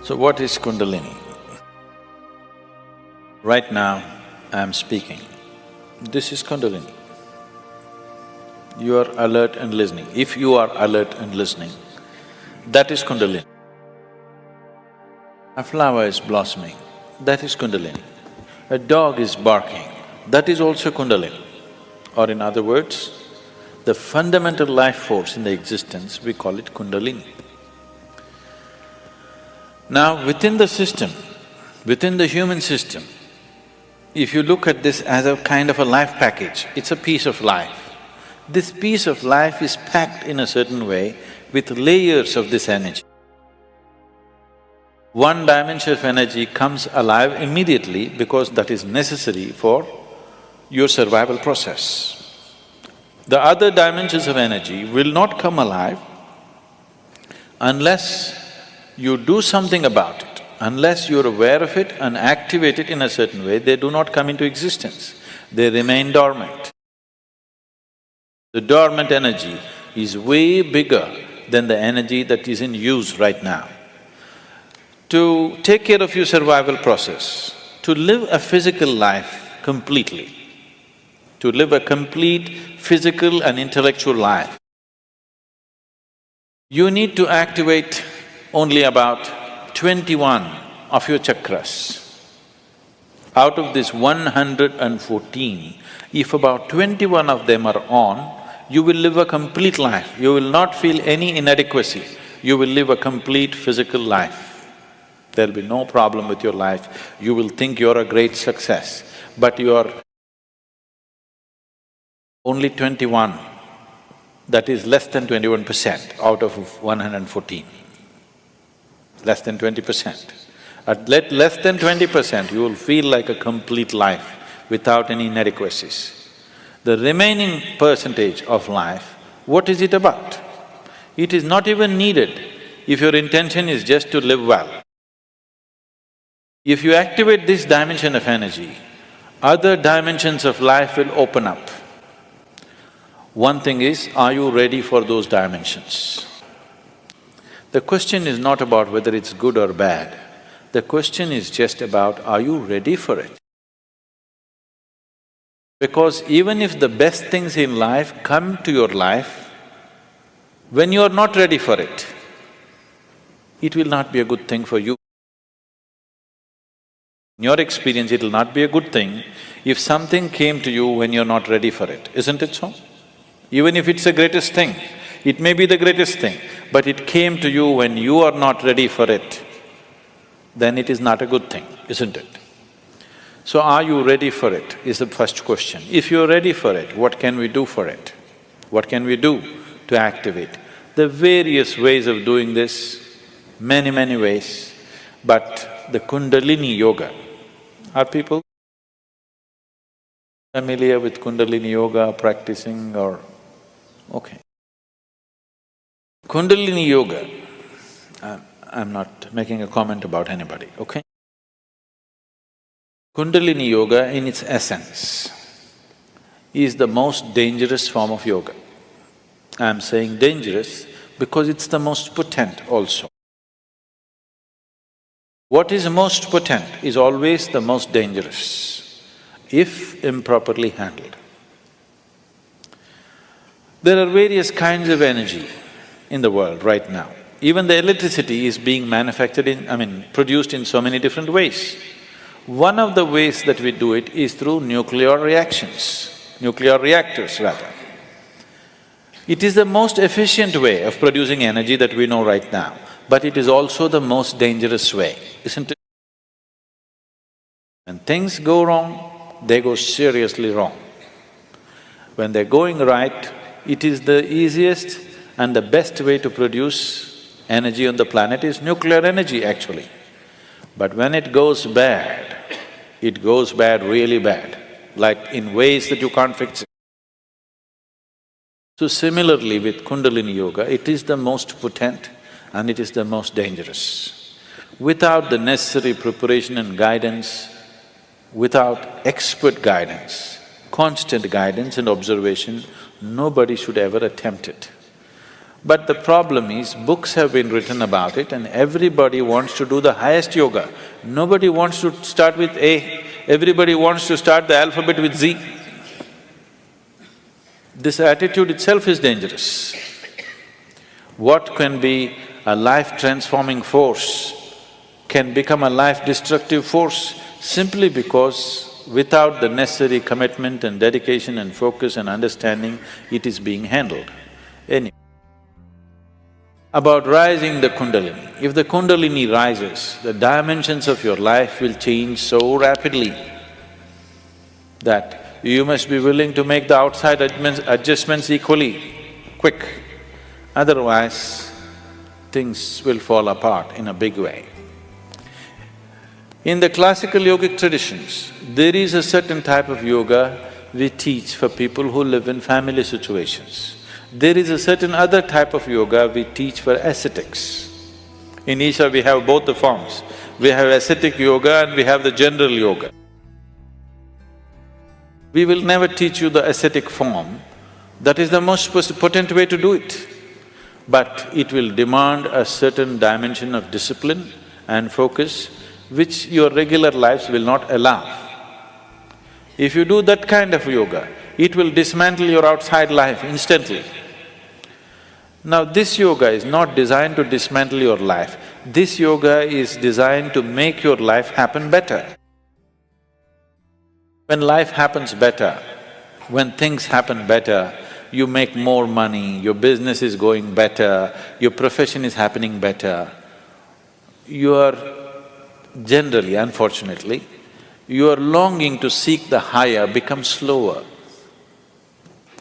So what is Kundalini? Right now, I'm speaking. This is Kundalini. You are alert and listening. If you are alert and listening, that is Kundalini. A flower is blossoming, that is Kundalini. A dog is barking, that is also Kundalini. Or in other words, the fundamental life force in the existence, we call it Kundalini. Now, within the system, within the human system, if you look at this as a kind of a life package, it's a piece of life. This piece of life is packed in a certain way with layers of this energy. One dimension of energy comes alive immediately because that is necessary for your survival process. The other dimensions of energy will not come alive unless you do something about it. Unless you're aware of it and activate it in a certain way, they do not come into existence, they remain dormant. The dormant energy is way bigger than the energy that is in use right now. To take care of your survival process, to live a physical life completely, to live a complete physical and intellectual life, you need to activate only about 21 of your chakras. Out of this 114, if about 21 of them are on, you will live a complete life. You will not feel any inadequacy. You will live a complete physical life. There'll be no problem with your life. You will think you're a great success, but you're only 21, that is less than 21% out of 114. Less than 20%. At less than 20%, you will feel like a complete life without any inadequacies. The remaining percentage of life, what is it about? It is not even needed if your intention is just to live well. If you activate this dimension of energy, other dimensions of life will open up. One thing is, are you ready for those dimensions? The question is not about whether it's good or bad. The question is just about, are you ready for it? Because even if the best things in life come to your life, when you are not ready for it, it will not be a good thing for you. In your experience, it will not be a good thing if something came to you when you're not ready for it, isn't it so? Even if it's the greatest thing, it may be the greatest thing, but it came to you when you are not ready for it, then it is not a good thing, isn't it? So are you ready for it is the first question. If you're ready for it, what can we do for it? What can we do to activate? There are various ways of doing this, many ways, but the Kundalini Yoga, are people familiar with Kundalini Yoga, practicing or… okay. Kundalini Yoga, I'm not making a comment about anybody, okay? Kundalini Yoga in its essence is the most dangerous form of yoga. I'm saying dangerous because it's the most potent also. What is most potent is always the most dangerous, if improperly handled. There are various kinds of energy in the world right now. Even the electricity is being manufactured produced in so many different ways. One of the ways that we do it is through nuclear reactions, nuclear reactors rather. It is the most efficient way of producing energy that we know right now, but it is also the most dangerous way, isn't it? When things go wrong, they go seriously wrong. When they're going right, it is the easiest and the best way to produce energy on the planet is nuclear energy actually. But when it goes bad really bad, like in ways that you can't fix it. So similarly with Kundalini Yoga, it is the most potent and it is the most dangerous. Without the necessary preparation and guidance, without expert guidance, constant guidance and observation, nobody should ever attempt it. But the problem is, books have been written about it and everybody wants to do the highest yoga. Nobody wants to start with A, everybody wants to start the alphabet with Z. This attitude itself is dangerous. What can be a life-transforming force can become a life-destructive force simply because without the necessary commitment and dedication and focus and understanding, it is being handled. Anyway, about rising the Kundalini. If the Kundalini rises, the dimensions of your life will change so rapidly that you must be willing to make the outside adjustments equally quick. Otherwise, things will fall apart in a big way. In the classical yogic traditions, there is a certain type of yoga we teach for people who live in family situations. There is a certain other type of yoga we teach for ascetics. In Isha we have both the forms. We have ascetic yoga and we have the general yoga. We will never teach you the ascetic form, that is the most potent way to do it. But it will demand a certain dimension of discipline and focus which your regular lives will not allow. If you do that kind of yoga, it will dismantle your outside life instantly. Now this yoga is not designed to dismantle your life, this yoga is designed to make your life happen better. When life happens better, when things happen better, you make more money, your business is going better, your profession is happening better, your generally, unfortunately, your longing to seek the higher becomes slower.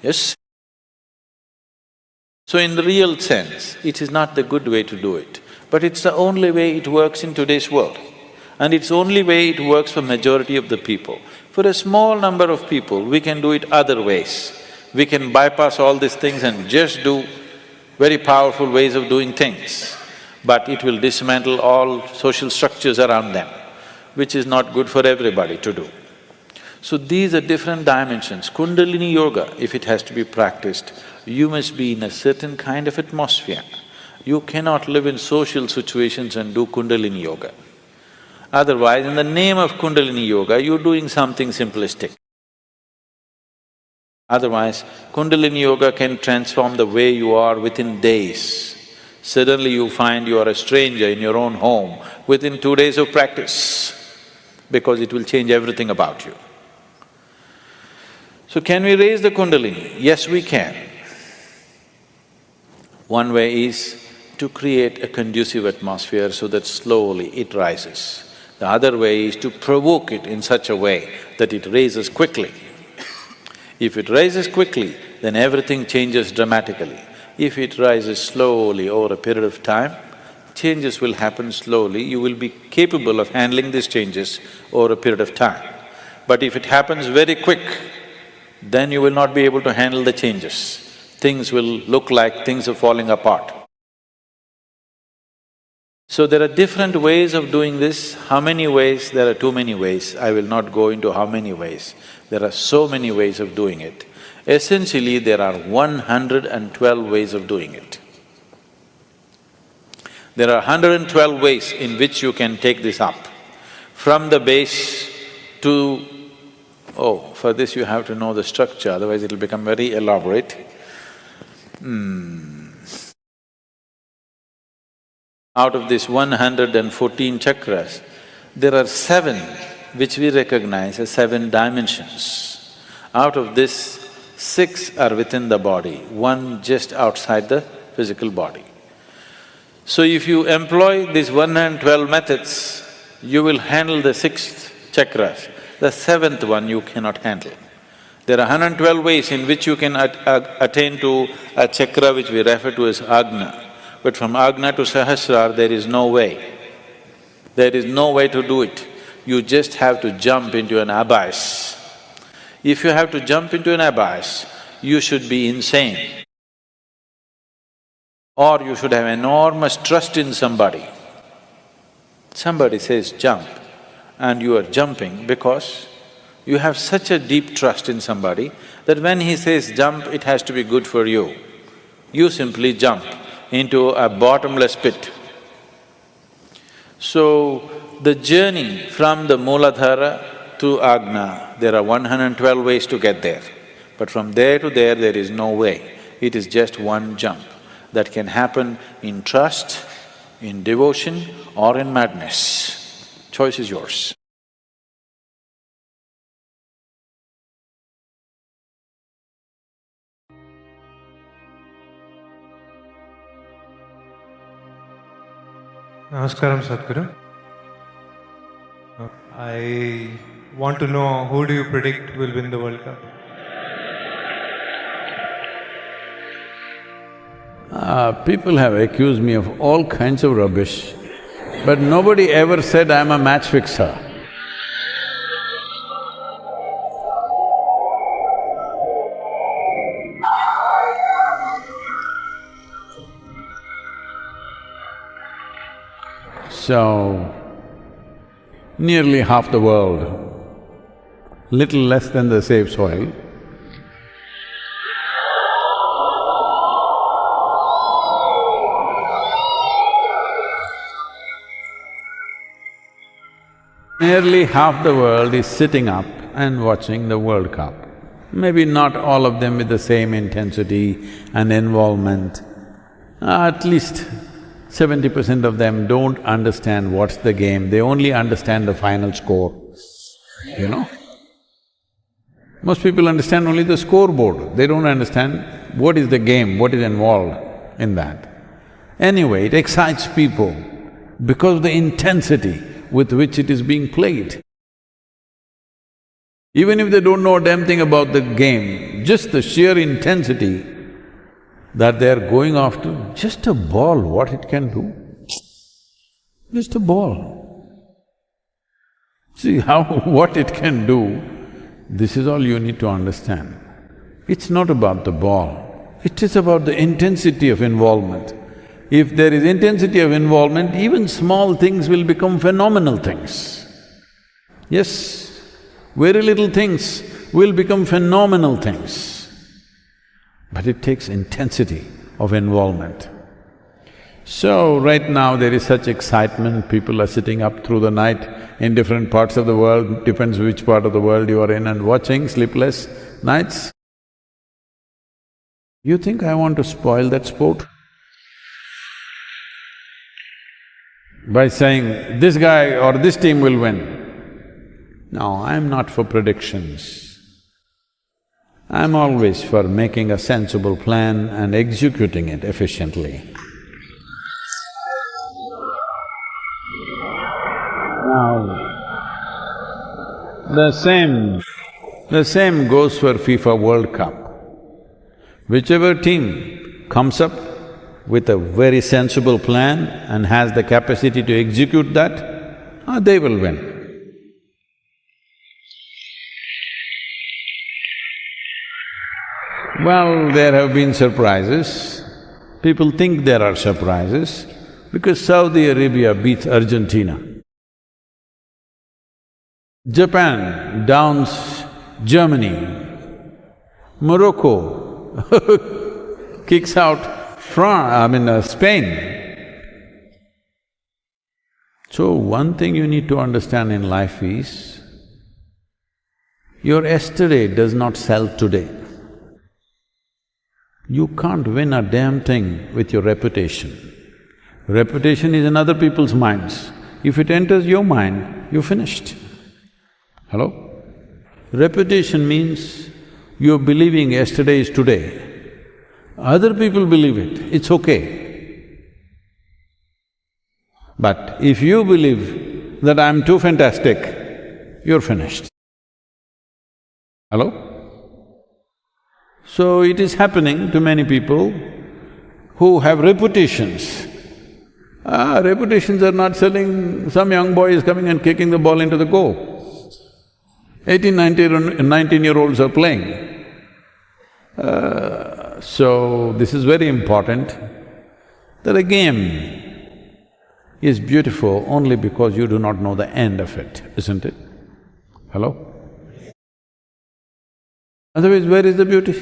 Yes? So in the real sense, it is not the good way to do it, but it's the only way it works in today's world. And it's the only way it works for majority of the people. For a small number of people, we can do it other ways. We can bypass all these things and just do very powerful ways of doing things. But it will dismantle all social structures around them, which is not good for everybody to do. So these are different dimensions. Kundalini yoga, if it has to be practiced, you must be in a certain kind of atmosphere. You cannot live in social situations and do Kundalini yoga. Otherwise, in the name of Kundalini yoga, you're doing something simplistic. Otherwise, Kundalini yoga can transform the way you are within days. Suddenly you find you are a stranger in your own home within 2 days of practice, because it will change everything about you. So can we raise the Kundalini? Yes, we can. One way is to create a conducive atmosphere so that slowly it rises. The other way is to provoke it in such a way that it raises quickly. If it rises quickly, then everything changes dramatically. If it rises slowly over a period of time, changes will happen slowly, you will be capable of handling these changes over a period of time. But if it happens very quick, then you will not be able to handle the changes. Things will look like things are falling apart. So there are different ways of doing this. How many ways? There are too many ways. I will not go into how many ways. There are so many ways of doing it. Essentially, there are 112 ways of doing it. There are 112 ways in which you can take this up. From the base to… for this you have to know the structure, otherwise it'll become very elaborate. Out of these 114 chakras, there are 7 which we recognize as 7 dimensions. Out of this, 6 are within the body, 1 just outside the physical body. So if you employ these 112 methods, you will handle the 6th chakras. The 7th one you cannot handle. There are 112 ways in which you can attain to a chakra which we refer to as Agna. But from Agna to Sahasrara, there is no way. There is no way to do it. You just have to jump into an abyss. If you have to jump into an abyss, you should be insane. Or you should have enormous trust in somebody. Somebody says jump, and you are jumping because you have such a deep trust in somebody that when he says jump, it has to be good for you. you simply jump into a bottomless pit. So, the journey from the Mooladhara to Agna, there are 112 ways to get there. But from there to there is no way. It is just one jump that can happen in trust, in devotion or in madness. Choice is yours. Namaskaram, Sadhguru. I want to know, who do you predict will win the World Cup? People have accused me of all kinds of rubbish, but nobody ever said I'm a match fixer. So, nearly half the world, little less than the safe soil, nearly half the world is sitting up and watching the World Cup. Maybe not all of them with the same intensity and involvement. At least 70% of them don't understand what's the game, they only understand the final score, you know. Most people understand only the scoreboard, they don't understand what is the game, what is involved in that. Anyway, it excites people because of the intensity with which it is being played. Even if they don't know a damn thing about the game, just the sheer intensity that they're going after, just a ball, what it can do? Just a ball. See how… what it can do, this is all you need to understand. It's not about the ball, it is about the intensity of involvement. If there is intensity of involvement, even small things will become phenomenal things. Yes, very little things will become phenomenal things. But it takes intensity of involvement. So, right now there is such excitement, people are sitting up through the night in different parts of the world, depends which part of the world you are in, and watching sleepless nights. You think I want to spoil that sport? By saying, this guy or this team will win. No, I'm not for predictions. I'm always for making a sensible plan and executing it efficiently. Now, the same goes for FIFA World Cup. Whichever team comes up with a very sensible plan and has the capacity to execute that, they will win. Well, there have been surprises. People think there are surprises because Saudi Arabia beats Argentina. Japan downs Germany. Morocco kicks out Spain. So, one thing you need to understand in life is, your yesterday does not sell today. You can't win a damn thing with your reputation. Reputation is in other people's minds. If it enters your mind, you're finished. Hello? Reputation means you're believing yesterday is today. Other people believe it, it's okay. But if you believe that I'm too fantastic, you're finished. Hello? So it is happening to many people who have reputations. Reputations are not selling, some young boy is coming and kicking the ball into the goal. 18, 19-year-olds are playing. So this is very important, that a game is beautiful only because you do not know the end of it, isn't it? Hello? Otherwise, where is the beauty?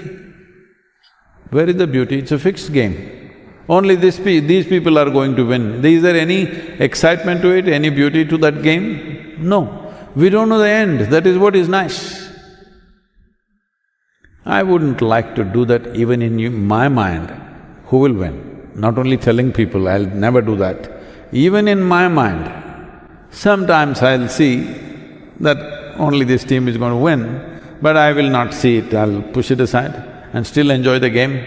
Where is the beauty? It's a fixed game. Only these people are going to win. Is there any excitement to it, any beauty to that game? No. We don't know the end, that is what is nice. I wouldn't like to do that even in my mind. Who will win? Not only telling people, I'll never do that. Even in my mind, sometimes I'll see that only this team is going to win, but I will not see it, I'll push it aside and still enjoy the game.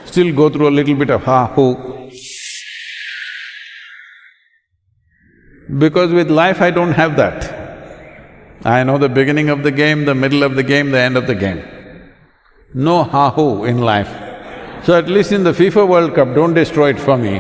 Still go through a little bit of ha-hoo. Because with life I don't have that. I know the beginning of the game, the middle of the game, the end of the game. No ha-hoo in life. So at least in the FIFA World Cup, don't destroy it for me.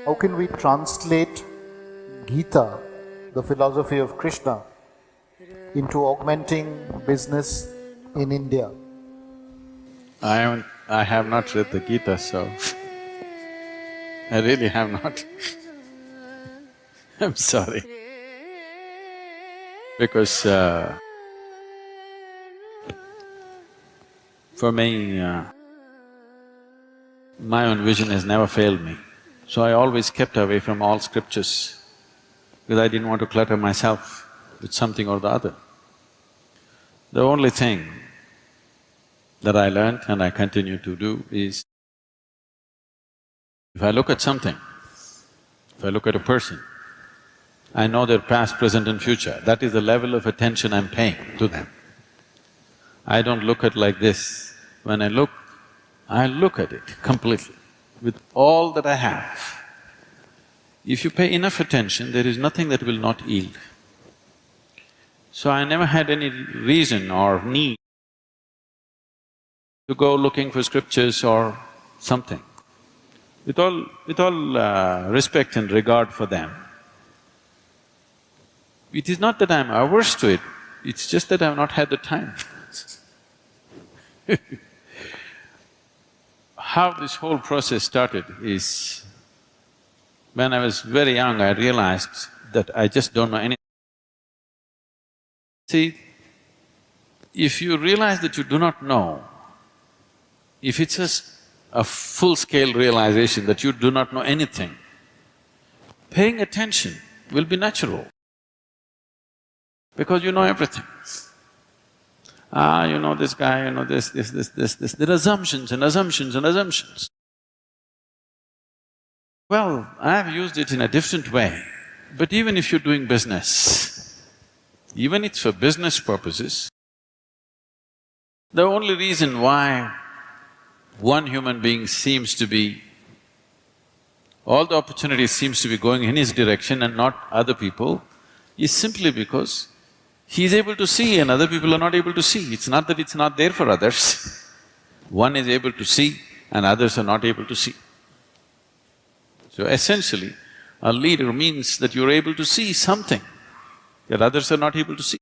How can we translate Gita, the philosophy of Krishna, into augmenting business in India? I have not read the Gita, so I really have not. I'm sorry. Because for me, my own vision has never failed me. So I always kept away from all scriptures because I didn't want to clutter myself with something or the other. The only thing that I learned and I continue to do is, if I look at something, if I look at a person, I know their past, present and future. That is the level of attention I'm paying to them. I don't look at like this. When I look at it completely, with all that I have. If you pay enough attention, there is nothing that will not yield. So I never had any reason or need to go looking for scriptures or something. With all respect and regard for them, it is not that I'm averse to it, it's just that I've not had the time. How this whole process started is, when I was very young, I realized that I just don't know anything. See, if you realize that you do not know, if it's a full-scale realization that you do not know anything, paying attention will be natural, because you know everything. You know this guy, you know this. There are assumptions and assumptions and assumptions. Well, I have used it in a different way, but even if you're doing business, even it's for business purposes, the only reason why one human being seems to be… all the opportunities seems to be going in his direction and not other people is simply because he's able to see and other people are not able to see. It's not that it's not there for others. One is able to see and others are not able to see. So essentially, a leader means that you're able to see something that others are not able to see.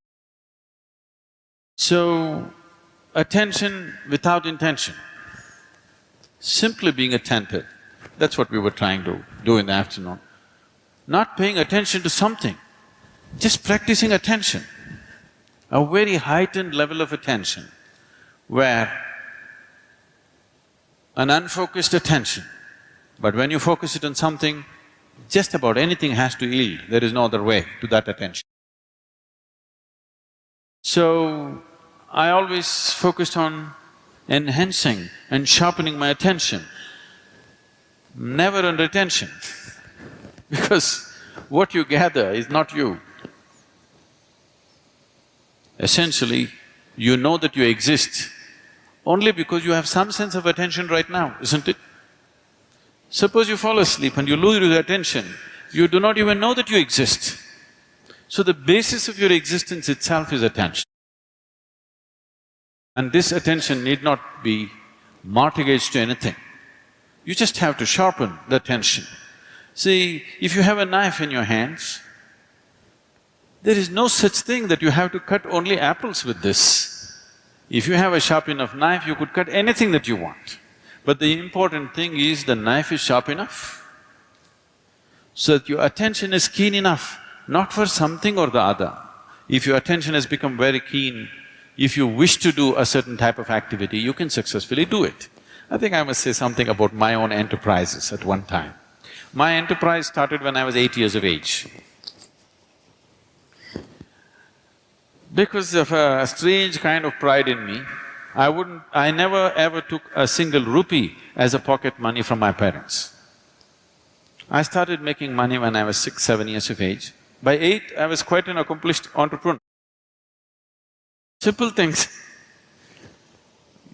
So, attention without intention, simply being attentive, that's what we were trying to do in the afternoon. Not paying attention to something, just practicing attention. A very heightened level of attention where an unfocused attention, but when you focus it on something, just about anything has to yield, there is no other way to that attention. So, I always focused on enhancing and sharpening my attention, never on retention because what you gather is not you. Essentially, you know that you exist only because you have some sense of attention right now, isn't it? Suppose you fall asleep and you lose your attention, you do not even know that you exist. So the basis of your existence itself is attention. And this attention need not be mortgaged to anything. You just have to sharpen the attention. See, if you have a knife in your hands, There is no such thing that you have to cut only apples with this. If you have a sharp enough knife, you could cut anything that you want. But the important thing is the knife is sharp enough, so that your attention is keen enough, not for something or the other. If your attention has become very keen, if you wish to do a certain type of activity, you can successfully do it. I think I must say something about my own enterprises at one time. My enterprise started when I was 8 years of age. Because of a strange kind of pride in me, I never ever took a single rupee as a pocket money from my parents. I started making money when I was 6, 7 years of age. By 8, I was quite an accomplished entrepreneur. Simple things.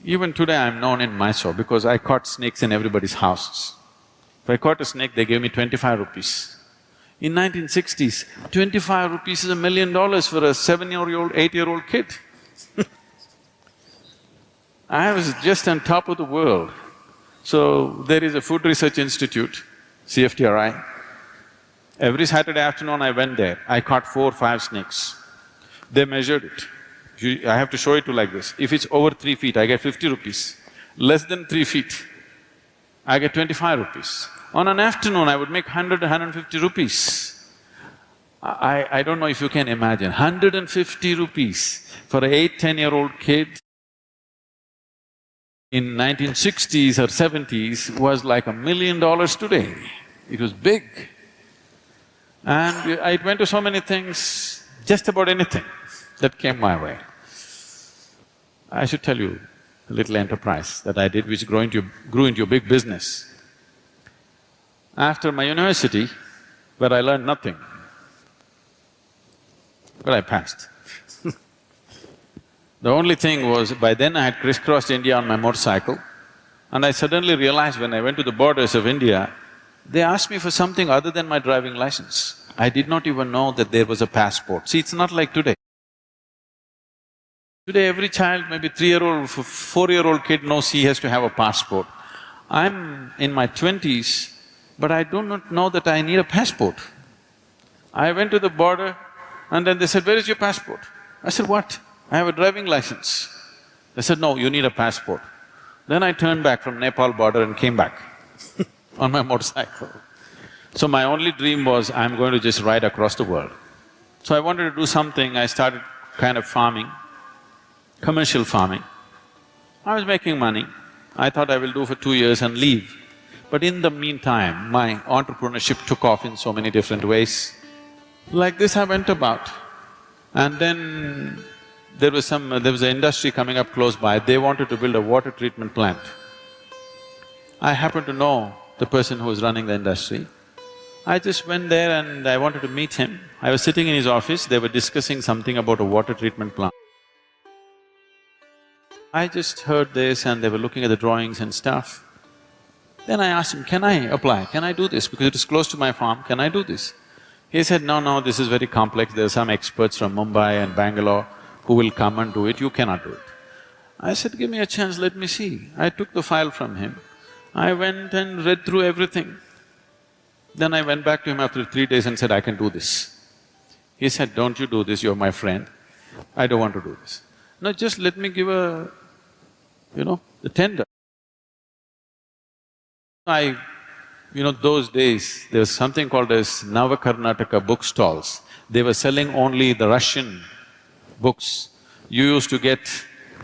Even today I'm known in Mysore because I caught snakes in everybody's houses. If I caught a snake, they gave me 25 rupees. In 1960s, 25 rupees is $1 million for a 7-year-old, 8-year-old kid. I was just on top of the world. So there is a Food Research Institute, CFTRI. Every Saturday afternoon I went there, I caught 4 or 5 snakes. They measured it. I have to show it to you like this. If it's over 3 feet, I get 50 rupees. Less than 3 feet, I get 25 rupees. On an afternoon, I would make 100, 150 rupees. I don't know if you can imagine, 150 rupees for an 8, 10-year-old kid in 1960s or 70s was like $1 million today. It was big. And I went to so many things, just about anything that came my way. I should tell you a little enterprise that I did which grew into a big business. After my university, where I learned nothing, but I passed. The only thing was, by then I had crisscrossed India on my motorcycle, and I suddenly realized when I went to the borders of India, they asked me for something other than my driving license. I did not even know that there was a passport. See, it's not like today. Today every child, maybe 3-year-old, 4-year-old kid knows he has to have a passport. I'm in my 20s, but I do not know that I need a passport. I went to the border and then they said, "Where is your passport?" I said, "What? I have a driving license." They said, "No, you need a passport." Then I turned back from Nepal border and came back on my motorcycle. So my only dream was, I'm going to just ride across the world. So I wanted to do something, I started kind of farming, commercial farming. I was making money. I thought I will do for 2 years and leave. But in the meantime, my entrepreneurship took off in so many different ways. Like this I went about. And then there was an industry coming up close by, they wanted to build a water treatment plant. I happened to know the person who was running the industry. I just went there and I wanted to meet him. I was sitting in his office, they were discussing something about a water treatment plant. I just heard this and they were looking at the drawings and stuff. Then I asked him, "Can I apply? Can I do this? Because it is close to my farm, can I do this?" He said, "No, this is very complex, there are some experts from Mumbai and Bangalore who will come and do it, you cannot do it." I said, "Give me a chance, let me see." I took the file from him. I went and read through everything. Then I went back to him after 3 days and said, "I can do this." He said, "Don't you do this, you're my friend. I don't want to do this." "No, just let me give the tender." Those days, there was something called as Navakarnataka book-stalls. They were selling only the Russian books. You used to get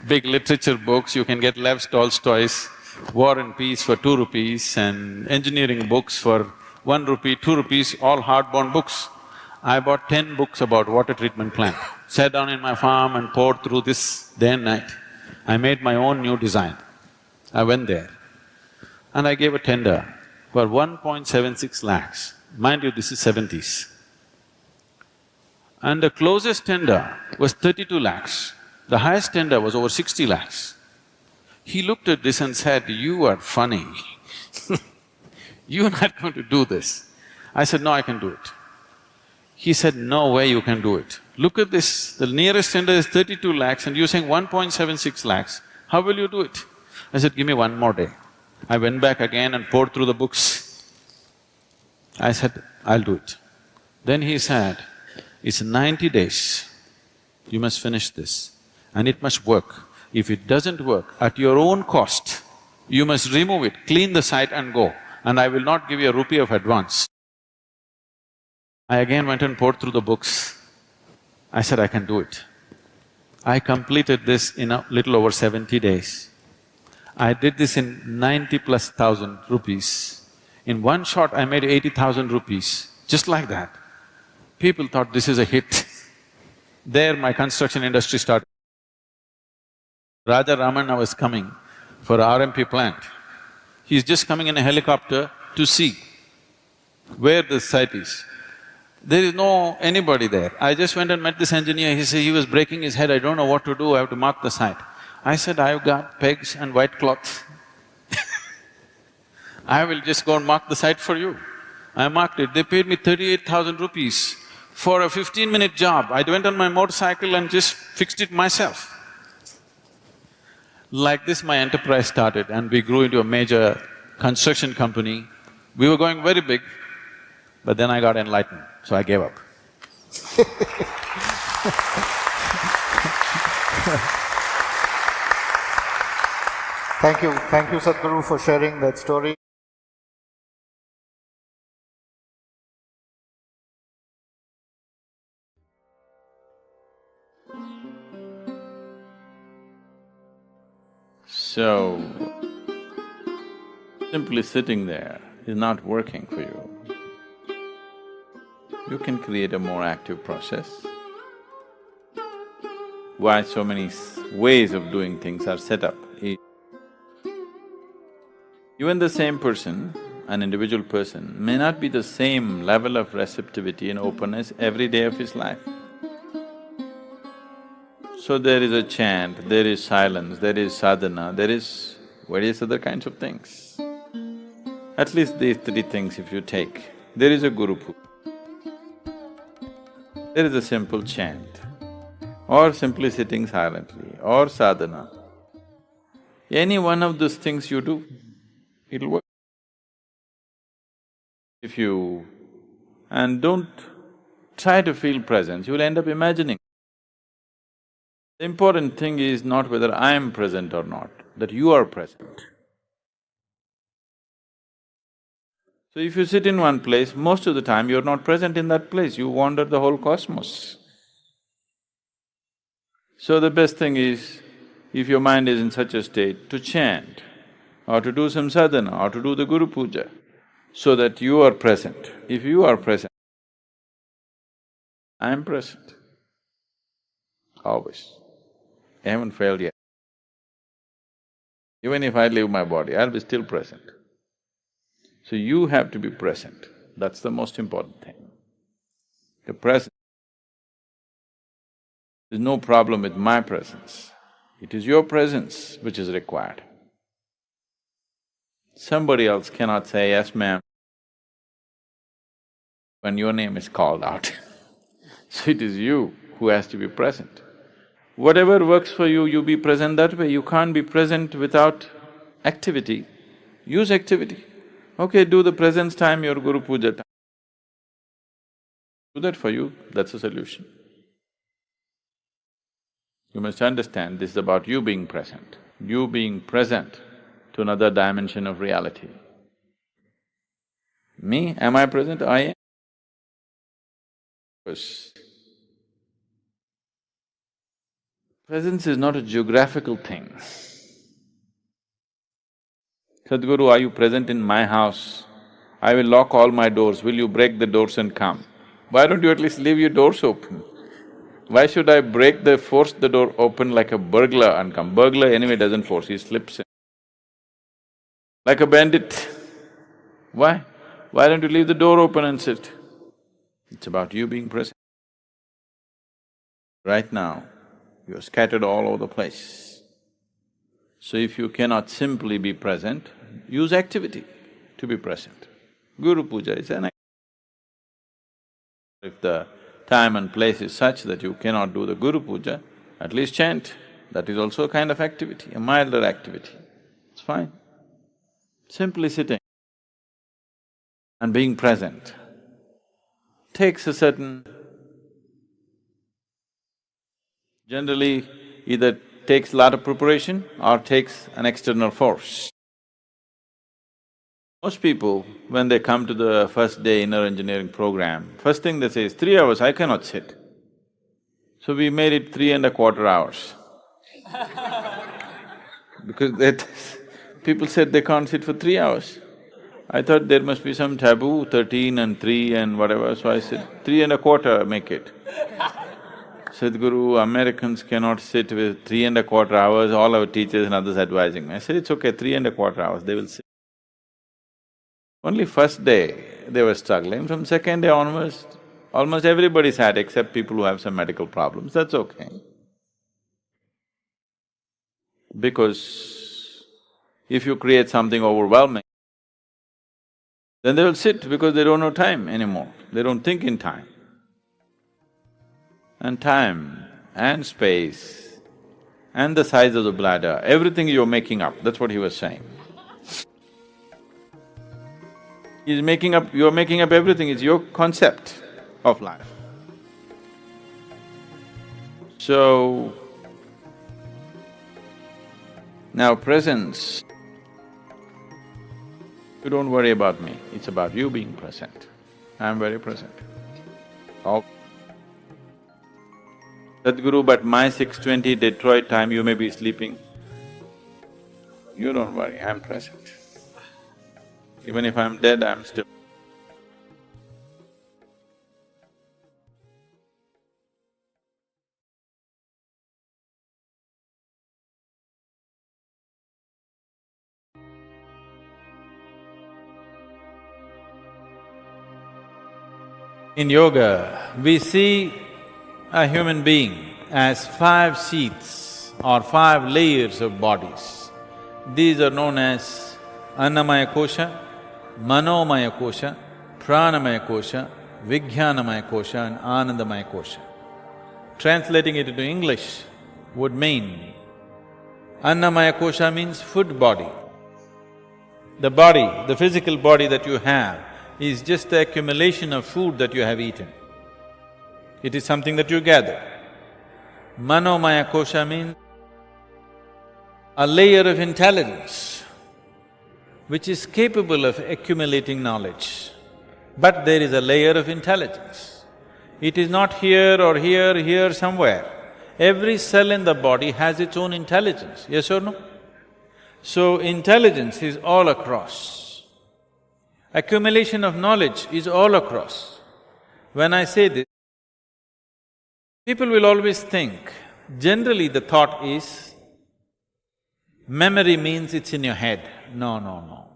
big literature books, you can get Lev Tolstoy's War and Peace for 2 rupees and engineering books for 1 rupee, 2 rupees, all hardbound books. I bought 10 books about water treatment plant, sat down in my farm and poured through this day and night. I made my own new design. I went there and I gave a tender for 1.76 lakhs. Mind you, this is 70s. And the closest tender was 32 lakhs. The highest tender was over 60 lakhs. He looked at this and said, "You are funny. You're not going to do this." I said, "No, I can do it." He said, "No way you can do it. Look at this, the nearest tender is 32 lakhs and you're saying 1.76 lakhs. How will you do it?" I said, "Give me 1 more day." I went back again and poured through the books. I said, "I'll do it." Then he said, It's 90 days. You must finish this and it must work. If it doesn't work, at your own cost, you must remove it, clean the site and go, and I will not give you a rupee of advance. I again went and poured through the books. I said, I can do it. I completed this in a little over 70 days. I did this in 90,000+ rupees. In one shot, I made 80,000 rupees, just like that. People thought this is a hit. There my construction industry started. Raja Ramana was coming for RMP plant. He's just coming in a helicopter to see where the site is. There is no anybody there. I just went and met this engineer, he said he was breaking his head, I don't know what to do, I have to mark the site. I said, I've got pegs and white cloth. I will just go and mark the site for you. I marked it, they paid me 38,000 rupees for a 15-minute job. I went on my motorcycle and just fixed it myself. Like this my enterprise started and we grew into a major construction company. We were going very big, but then I got enlightened, so I gave up. Thank you Sadhguru for sharing that story. So, simply sitting there is not working for you. You can create a more active process. Why so many ways of doing things are set up. Even the same person, an individual person, may not be the same level of receptivity and openness every day of his life. So there is a chant, there is silence, there is sadhana, there is various other kinds of things. At least these three things if you take, there is a Guru Puja, there is a simple chant, or simply sitting silently, or sadhana. Any one of those things you do, it'll work. If you… and don't try to feel presence, you'll end up imagining. The important thing is not whether I am present or not, that you are present. So if you sit in one place, most of the time you're not present in that place, you wander the whole cosmos. So the best thing is, if your mind is in such a state, to chant, or to do some sadhana, or to do the Guru Puja, so that you are present. If you are present, I am present, always. I haven't failed yet. Even if I leave my body, I'll be still present. So you have to be present, that's the most important thing. The presence. There's no problem with my presence, it is your presence which is required. Somebody else cannot say, yes ma'am, when your name is called out. So it is you who has to be present. Whatever works for you, you be present that way. You can't be present without activity. Use activity. Okay, do the presence time, your Guru Puja time. Do that for you, that's the solution. You must understand this is about you being present to another dimension of reality. Me, am I present? I am. Because presence is not a geographical thing. Sadhguru, are you present in my house? I will lock all my doors, will you break the doors and come? Why don't you at least leave your doors open? Why should I force the door open like a burglar and come? Burglar anyway doesn't force, he slips in. Like a bandit. Why? Why don't you leave the door open and sit? It's about you being present. Right now, you're scattered all over the place. So if you cannot simply be present, use activity to be present. Guru Puja is an activity. If the time and place is such that you cannot do the Guru Puja, at least chant. That is also a kind of activity, a milder activity. It's fine. Simply sitting and being present takes a certain Generally, either takes a lot of preparation or takes an external force. Most people, when they come to the first day inner engineering program, first thing they say is, 3 hours, I cannot sit. So we made it 3¼ hours. Because people said they can't sit for 3 hours. I thought there must be some taboo, 13 and 3 and whatever, so I said, 3¼ make it. Sadhguru, Americans cannot sit with 3¼ hours, all our teachers and others advising me. I said, it's okay, 3¼ hours, they will sit. Only first day they were struggling, from second day onwards, almost everybody sat except people who have some medical problems, that's okay. Because if you create something overwhelming, then they will sit because they don't know time anymore, they don't think in time. And time and space and the size of the bladder, everything you're making up, that's what he was saying. He's making up… you're making up everything, it's your concept of life. So, now presence, you don't worry about me, it's about you being present. I'm very present. Oh. Sadhguru, but my 6:20 Detroit time, you may be sleeping. You don't worry, I'm present. Even if I'm dead, I'm still… In yoga, we see a human being as 5 sheaths or 5 layers of bodies. These are known as Annamaya Kosha, Manomaya Kosha, Pranamaya Kosha, Vijnanamaya Kosha and Anandamaya Kosha. Translating it into English would mean, Annamaya Kosha means food body. The body, the physical body that you have is just the accumulation of food that you have eaten. It is something that you gather. Manomaya Kosha means a layer of intelligence which is capable of accumulating knowledge. But there is a layer of intelligence. It is not here or here, here somewhere. Every cell in the body has its own intelligence, yes or no? So intelligence is all across. Accumulation of knowledge is all across. When I say this, people will always think, generally the thought is, memory means it's in your head. No, no, no.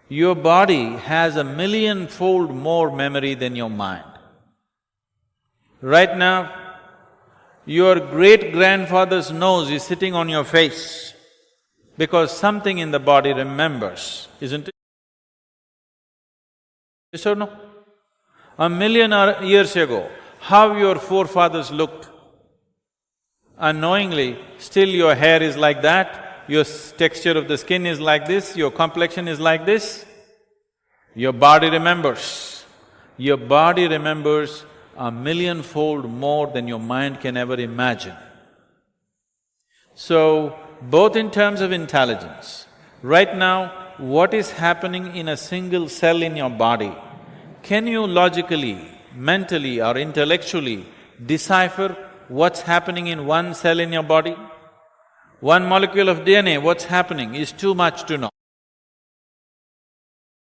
Your body has 1,000,000-fold more memory than your mind. Right now, your great-grandfather's nose is sitting on your face because something in the body remembers, isn't it? Yes or no? 1,000,000 years ago, how your forefathers looked. Unknowingly, still your hair is like that, your texture of the skin is like this, your complexion is like this. Your body remembers. Your body remembers 1,000,000-fold more than your mind can ever imagine. So, both in terms of intelligence, right now, what is happening in a single cell in your body, can you logically, mentally or intellectually decipher what's happening in one cell in your body? One molecule of DNA, what's happening is too much to know.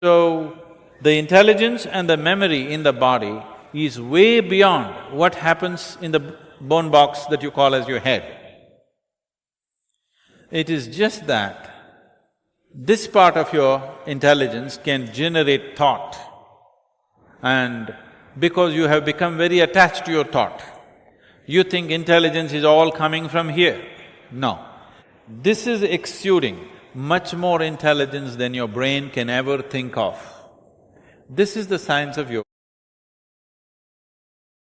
So, the intelligence and the memory in the body is way beyond what happens in the bone box that you call as your head. It is just that this part of your intelligence can generate thought, and because you have become very attached to your thought, you think intelligence is all coming from here. No. This is exuding much more intelligence than your brain can ever think of. This is the science of yoga.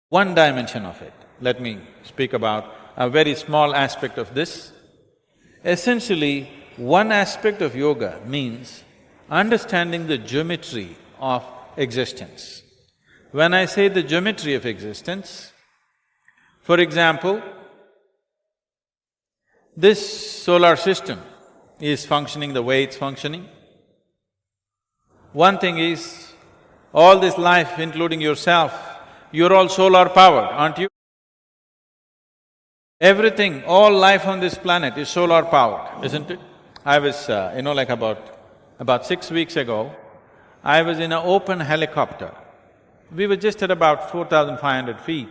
One dimension of it, let me speak about a very small aspect of this. Essentially, one aspect of yoga means understanding the geometry of existence. When I say the geometry of existence, for example, This solar system is functioning the way it's functioning. One thing is, all this life, including yourself, you're all solar powered, aren't you? Everything, all life on this planet is solar powered, isn't it? I was, like about 6 weeks ago, I was in an open helicopter. We were just at about 4,500 feet.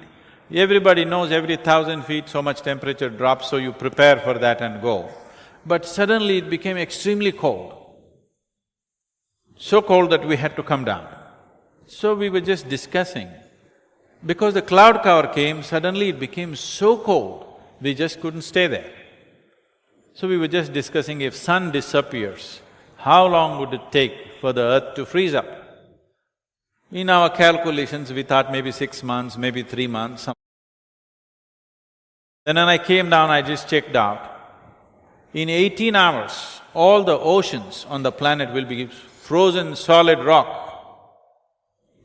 Everybody knows every 1,000 feet so much temperature drops, so you prepare for that and go. But suddenly it became extremely cold. So cold that we had to come down. So we were just discussing. Because the cloud cover came, suddenly it became so cold, we just couldn't stay there. So we were just discussing, if sun disappears, how long would it take for the earth to freeze up? In our calculations, we thought maybe 6 months, maybe 3 months. Then when I came down, I just checked out. In 18 hours, all the oceans on the planet will be frozen solid rock.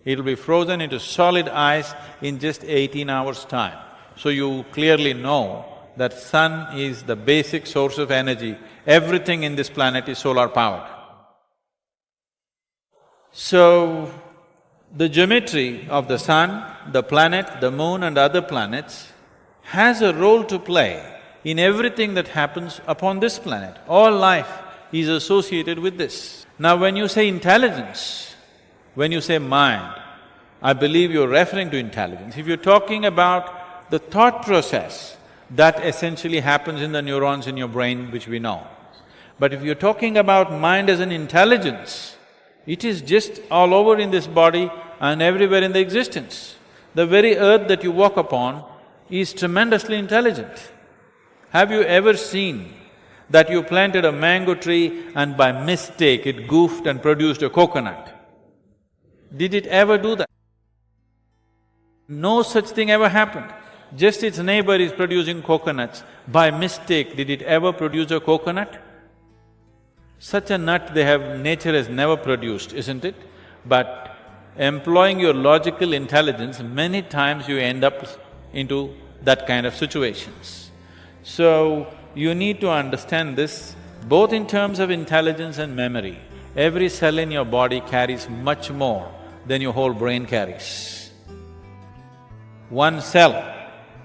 It'll be frozen into solid ice in just 18 hours' time. So you clearly know that sun is the basic source of energy. Everything in this planet is solar powered. So, the geometry of the sun, the planet, the moon and other planets has a role to play in everything that happens upon this planet. All life is associated with this. Now when you say intelligence, when you say mind, I believe you're referring to intelligence. If you're talking about the thought process, that essentially happens in the neurons in your brain, which we know. But if you're talking about mind as an intelligence, it is just all over in this body and everywhere in the existence. The very earth that you walk upon is tremendously intelligent. Have you ever seen that you planted a mango tree and by mistake it goofed and produced a coconut? Did it ever do that? No such thing ever happened. Just its neighbor is producing coconuts. By mistake, did it ever produce a coconut? Such a nut nature has never produced, isn't it? But employing your logical intelligence, many times you end up into that kind of situations. So, you need to understand this both in terms of intelligence and memory. Every cell in your body carries much more than your whole brain carries. One cell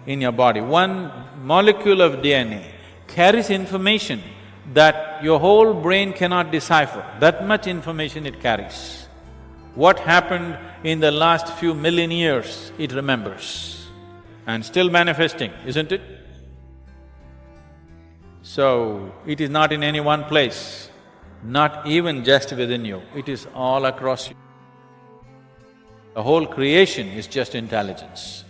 in your body, one molecule of DNA carries information that your whole brain cannot decipher. That much information it carries. What happened in the last few million years, it remembers. And still manifesting, isn't it? So, it is not in any one place, not even just within you, it is all across you. The whole creation is just intelligence.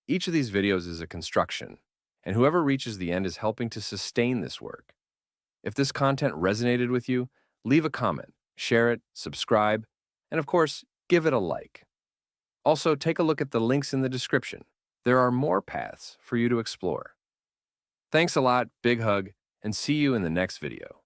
Each of these videos is a construction, and whoever reaches the end is helping to sustain this work. If this content resonated with you, leave a comment, share it, subscribe, and of course, give it a like. Also, take a look at the links in the description. There are more paths for you to explore. Thanks a lot, big hug, and see you in the next video.